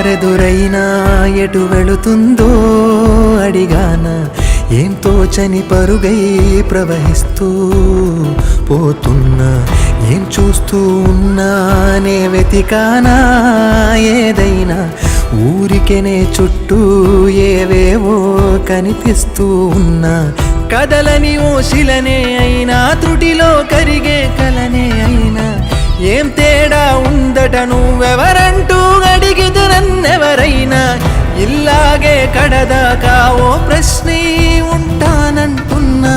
దారెదురైనా ఎటు వెళుతుందో అడిగానా, ఏం తోచని పరుగై ప్రవహిస్తూ పోతున్నా, ఏం చూస్తూ ఉన్నానే వెతికానా ఏదైనా, ఊరికెనే చుట్టూ ఏవేవో కనిపిస్తూ ఉన్నా, కదలని ఓ శిలనే అయినా త్రుటిలో కరిగే కలనే అయినా, ఏం తేడా ఉందట నువ్వెవరంటూ అడిగిదు నన్నెవరైనా, ఇల్లాగే కడదాకా ఓ ప్రశ్నే ఉంటానంటున్నా,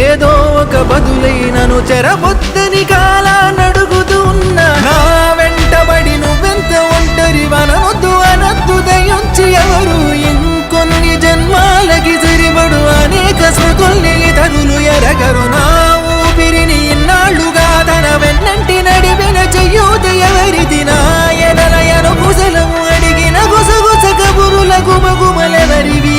ఏదో ఒక బదులైనను చెరబొద్దని కాలానడుగుతూ ఉన్నా, నా వెంటబడి నువ్వెంత ఒంటరి వనవద్దు అనద్దు దయించి ఎవరు, ఇంకొన్ని జన్మాలకి సరిపడు అనేక స్మృతుల్ని తగులు ఎరగరు, నా ఊపిరిని ఇన్నాళ్ళుగా తన వెన్నంటి నడిపిన చెయ్యూత ఎవరిది, నా ఎనలయను కుశలము అడిగిన గుసగుస కబురుల గుమగుమలెవరివి.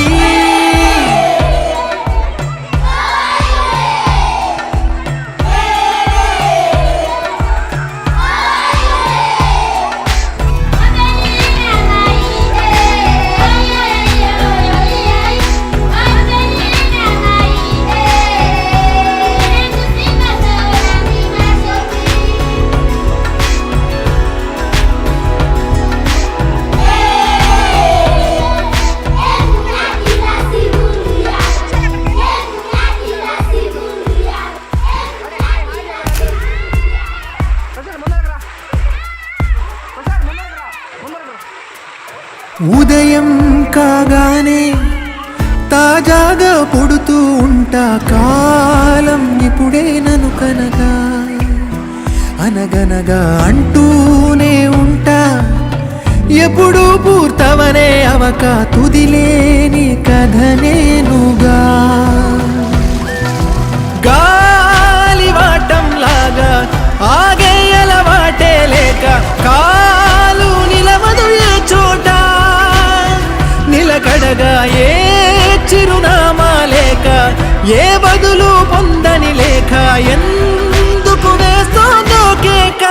ఉదయం కాగానే తాజాగా పుడుతూ ఉంటా, కాలం ఇప్పుడే నన్ను కనగా అనగనగా అంటూనే ఉంటా, ఎప్పుడూ పూర్తవనే అవక తుదిలేని కథ నేనుగా, గాలివాటంలాగా ఆగే అలవాటే లేక కాలు నిలవదు ఏ చోట, నిలకడగా ఏ చిరునామా లేక ఏ బదులు పొందని లేక, ఎందుకు వేస్తోందో కేక,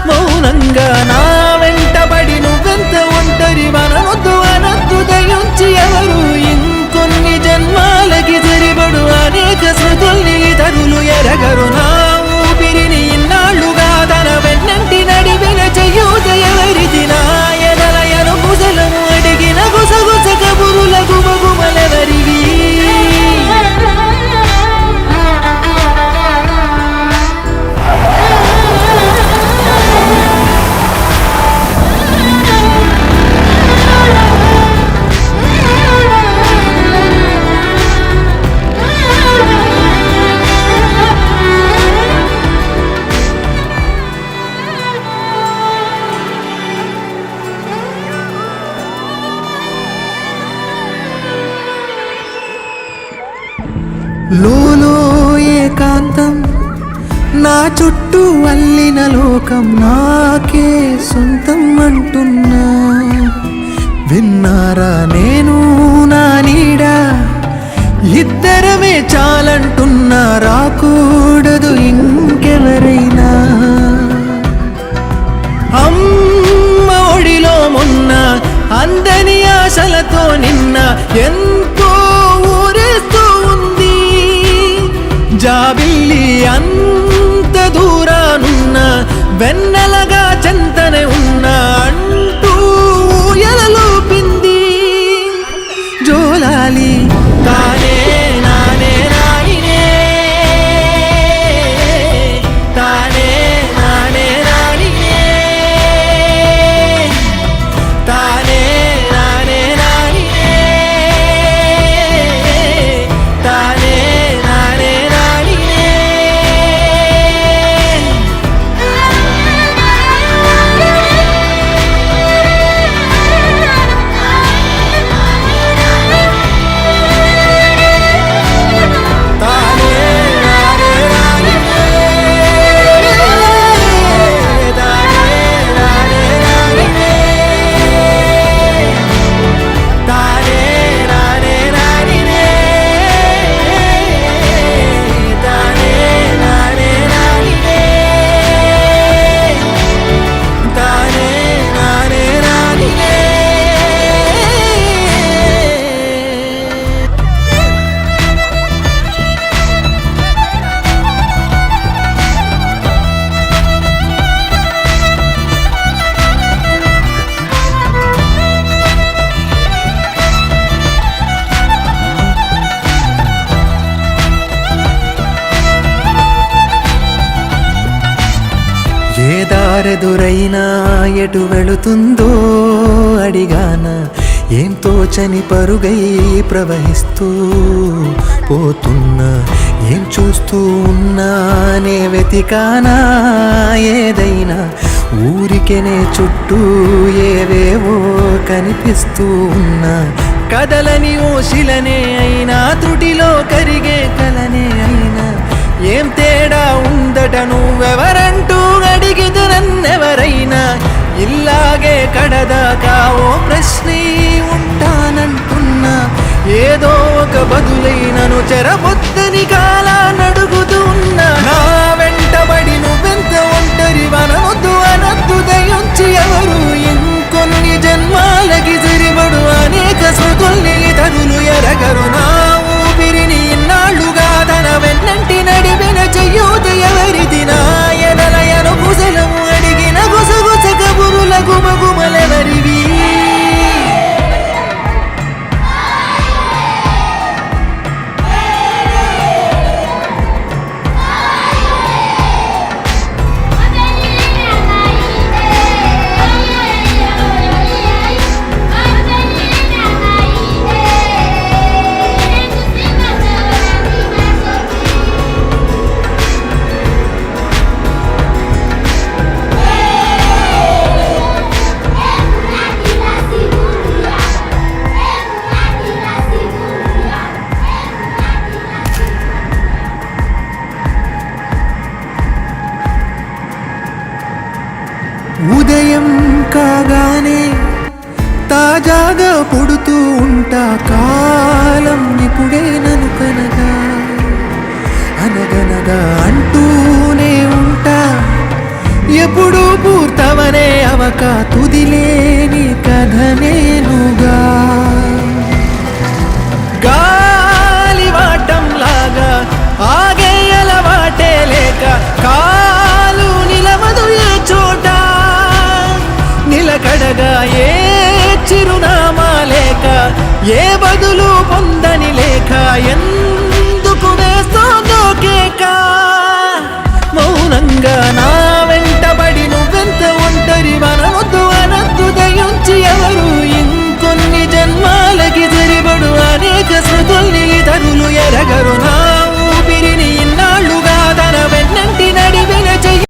మౌనంగా నా వెంటబడి నువ్వెంత ఒంటరి వనవద్దు అనద్దు దయించి ఎవరు, ఇంకొన్ని జన్మాలకి సరిపడు అనేక స్మృతుల్ని తగులు ఎరగరు, నా ఊపిరిని ఇన్నాళ్ళుగా తన వెన్నంటి నడిపిన చెయ్యూత ఎవరిది, నా ఎనలయను కుశలము అడిగిన గుసగుస కబురుల గుమగుమలెవరివి. లోలో ఏకాంతం నా చుట్టూ అల్లిన లోకం నాకే సొంతం అంటున్నా, విన్నారా నేను నా నీడ ఇద్దరమే చాలంటున్నా, రాకూడదు ఇంకెవరైనా, అమ్మ ఒడిలో మొన్న అందని ఆశలతో నిన్న ఎంతో ఊరేస్తూ ఉంది, జాబిల్లి అంత దూరానున్న వెన్నెలగా చెంతనే ఉన్నా అంటూ ఎలలోపింది, జోలాలి తానే నానే రాయినే, తానే నానే రాయినే, తానే నానే రాయినే, తానే నానే రాయినే. దారెదురైనా ఎటు వెళుతుందో అడిగాన ఏం తోచని పరుగై ప్రవహిస్తూ పోతున్నా ఏం చూస్తూ ఉన్నానే వెతికానా ఏదైనా ఊరికెనే చుట్టూ ఏవేవో కనిపిస్తూ ఉన్నా కదలని ఓ శిలనే అయినా త్రుటిలో కరిగే కలనే అయినా ఏం తేడా ఉందట నువ్వెవరంటూ అడిగిదు నన్నెవరైనా ఇల్లాగే కడదాకా ఓ ప్రశ్నే ఉంటానంటున్నా ఏదో ఒక బదులైనను చెరబొద్దని కాలా నడుగుతూ ఉన్నా నా వెంటబడి నువ్వెంత ఒంటరి వనవద్దు అనద్దు దయుంచి ఎవరు ఇంకొన్ని జన్మాలకి సరిపడు అనేక స్మృతుల్ని తరులు ఎరగరు నా ఊపిరిని ఇన్నాళ్ళుగా తన వెన్నంటి నడిపిన చెయ్యూత ఎవరిది నా ఎడలయను కుశలము అడిగిన గుసగుస కబురుల గుమగుమలెవరివి ఉదయం కాగానే తాజాగా పుడుతూ ఉంటా కాలం ఇప్పుడే నన్ను కనగా అనగనగా అంటూనే ఉంటా ఎప్పుడూ పూర్తవనే అవక తుదిలేని కథ నేనుగా గాలివాటంలాగా ఆగే అలవాటే లేక కాలు నిలవదు ఏ చోట నిలకడగా ఏ చిరునామా లేక ఏ బదులు పొందని లేక